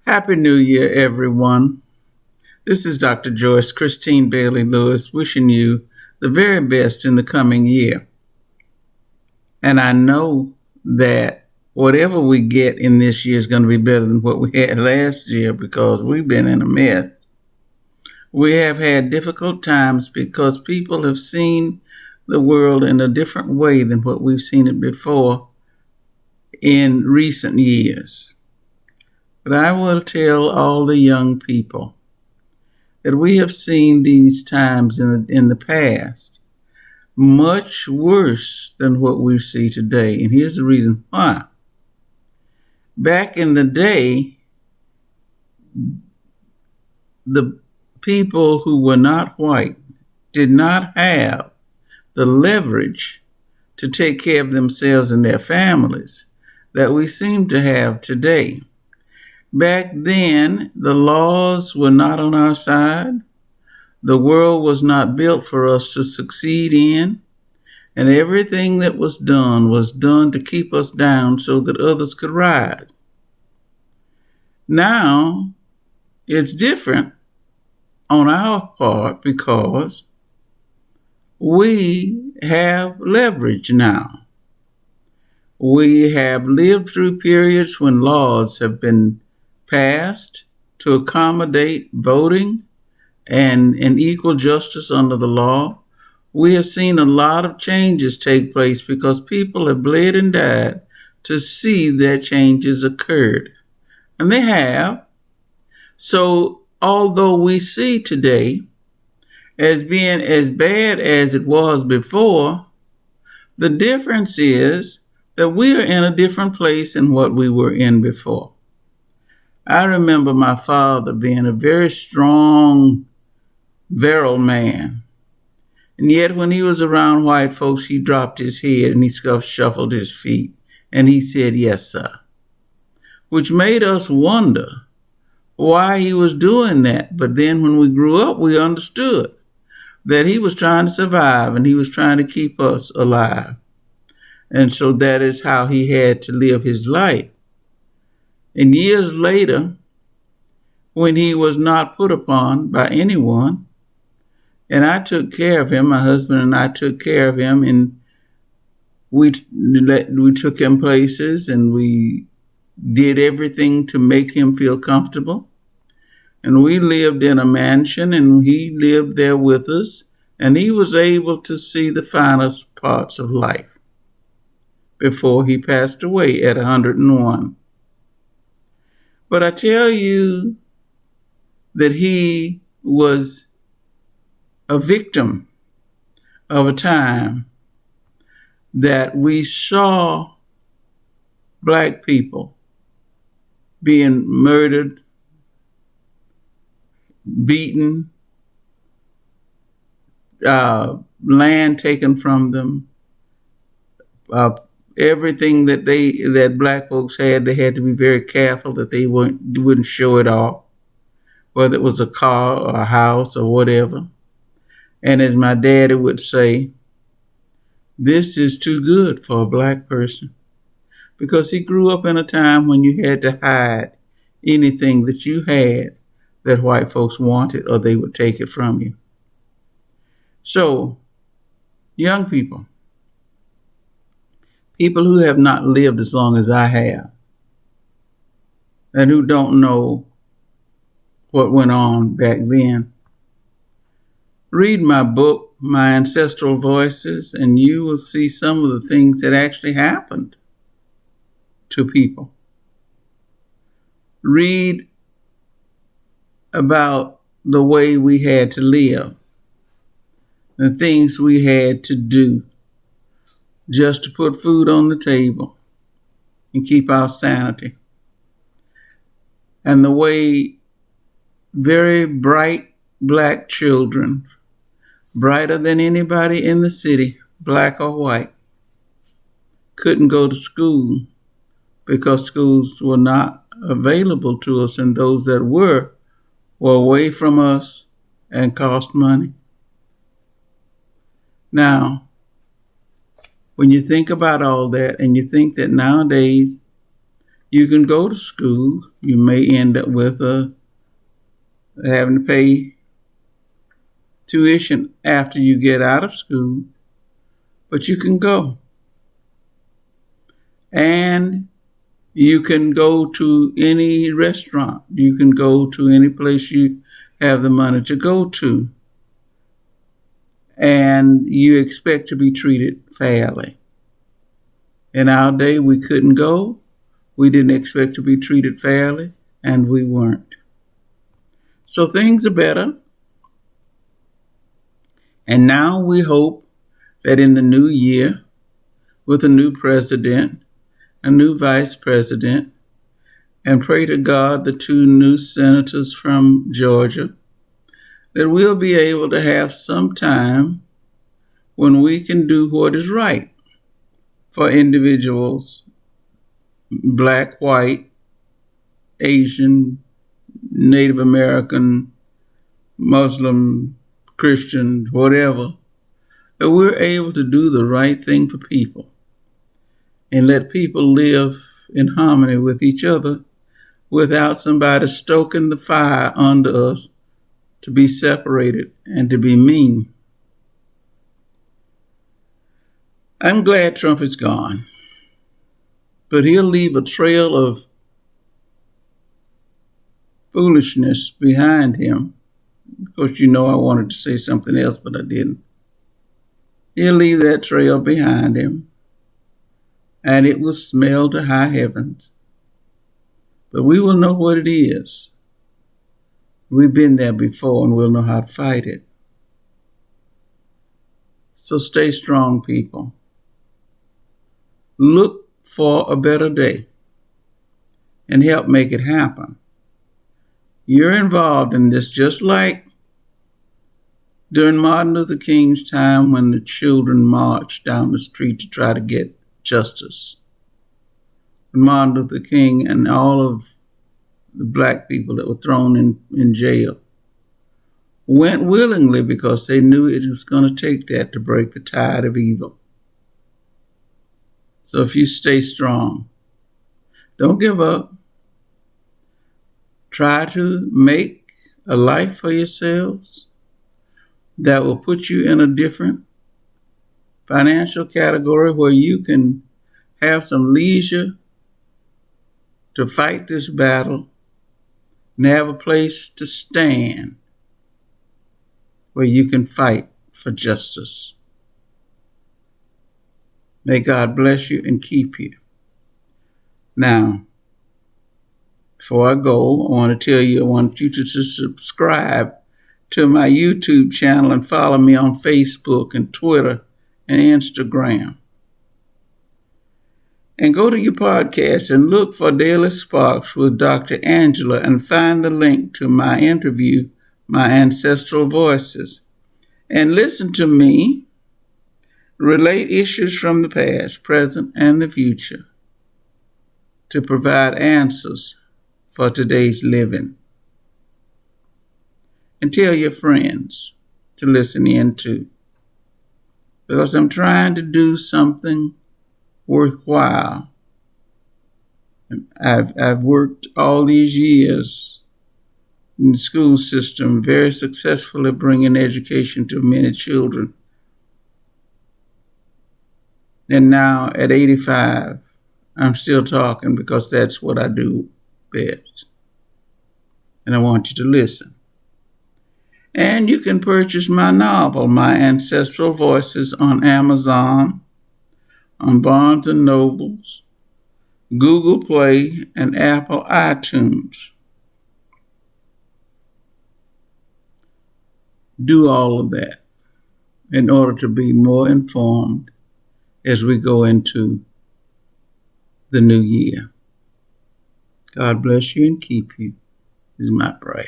Happy New Year, everyone. This is Dr. Joyce Christine Bailey Lewis wishing you the very best in the coming year. And I know that whatever we get in this year is going to be better than what we had last year because we've been in a mess. We have had difficult times because people have seen the world in a different way than what we've seen it before in recent years. But I will tell all the young people that we have seen these times in the past much worse than what we see today. And here's the reason why. Back in the day, the people who were not white did not have the leverage to take care of themselves and their families that we seem to have today. Back then, the laws were not on our side. The world was not built for us to succeed in, and everything that was done to keep us down so that others could rise. Now, it's different on our part because we have leverage now. We have lived through periods when laws have been passed to accommodate voting and equal justice under the law. We have seen a lot of changes take place because people have bled and died to see that changes occurred. And they have. So although we see today as being as bad as it was before, the difference is that we are in a different place than what we were in before. I remember my father being a very strong, virile man. And yet when he was around white folks, he dropped his head and he shuffled his feet. And he said, "Yes, sir." Which made us wonder why he was doing that. But then when we grew up, we understood that he was trying to survive and he was trying to keep us alive. And so that is how he had to live his life. And years later, when he was not put upon by anyone, and I took care of him, my husband and I took care of him, and we took him places and we did everything to make him feel comfortable. And we lived in a mansion and he lived there with us, and he was able to see the finest parts of life before he passed away at 101. But I tell you that he was a victim of a time that we saw black people being murdered, beaten, land taken from them, everything that black folks had, they had to be very careful that they wouldn't show it off, whether it was a car or a house or whatever. And as my daddy would say, this is too good for a black person, because he grew up in a time when you had to hide anything that you had that white folks wanted, or they would take it from you. So, young people who have not lived as long as I have, and who don't know what went on back then, read my book, My Ancestral Voices, and you will see some of the things that actually happened to people. Read about the way we had to live, the things we had to do just to put food on the table and keep our sanity. And the way very bright black children, brighter than anybody in the city, black or white, couldn't go to school because schools were not available to us, and those that were away from us and cost money. Now, when you think about all that, and you think that nowadays You can go to school. You may end up with having to pay tuition after you get out of school, but you can go. And you can go to any restaurant. You can go to any place you have the money to go to. And you expect to be treated fairly. In our day, we couldn't go. We didn't expect to be treated fairly, and we weren't. So things are better. And now we hope that in the new year, with a new president, a new vice president, and pray to God the 2 new senators from Georgia, that we'll be able to have some time when we can do what is right for individuals, Black, white, Asian, Native American, Muslim, Christian, whatever, that we're able to do the right thing for people and let people live in harmony with each other without somebody stoking the fire under us to be separated and to be mean. I'm glad Trump is gone, but he'll leave a trail of foolishness behind him. Of course, you know I wanted to say something else, but I didn't. He'll leave that trail behind him, and it will smell to high heavens. But we will know what it is. We've been there before, and we'll know how to fight it. So stay strong, people. Look for a better day and help make it happen. You're involved in this, just like during Martin Luther King's time when the children marched down the street to try to get justice. Martin Luther King and all of the black people that were thrown in jail went willingly because they knew it was going to take that to break the tide of evil. So if you stay strong, don't give up. Try to make a life for yourselves that will put you in a different financial category where you can have some leisure to fight this battle and have a place to stand where you can fight for justice. May God bless you and keep you. Now, before I go, I want you to subscribe to my YouTube channel and follow me on Facebook and Twitter and Instagram. And go to your podcast and look for Daily Sparks with Dr. Angela and find the link to my interview, My Ancestral Voices. And listen to me relate issues from the past, present, and the future to provide answers for today's living. And tell your friends to listen in too, because I'm trying to do something worthwhile. I've worked all these years in the school system very successfully bringing education to many children. And now at 85, I'm still talking because that's what I do best. And I want you to listen. And you can purchase my novel, My Ancestral Voices, on Amazon, on Barnes & Nobles, Google Play, and Apple iTunes. Do all of that in order to be more informed as we go into the new year. God bless you and keep you is my prayer.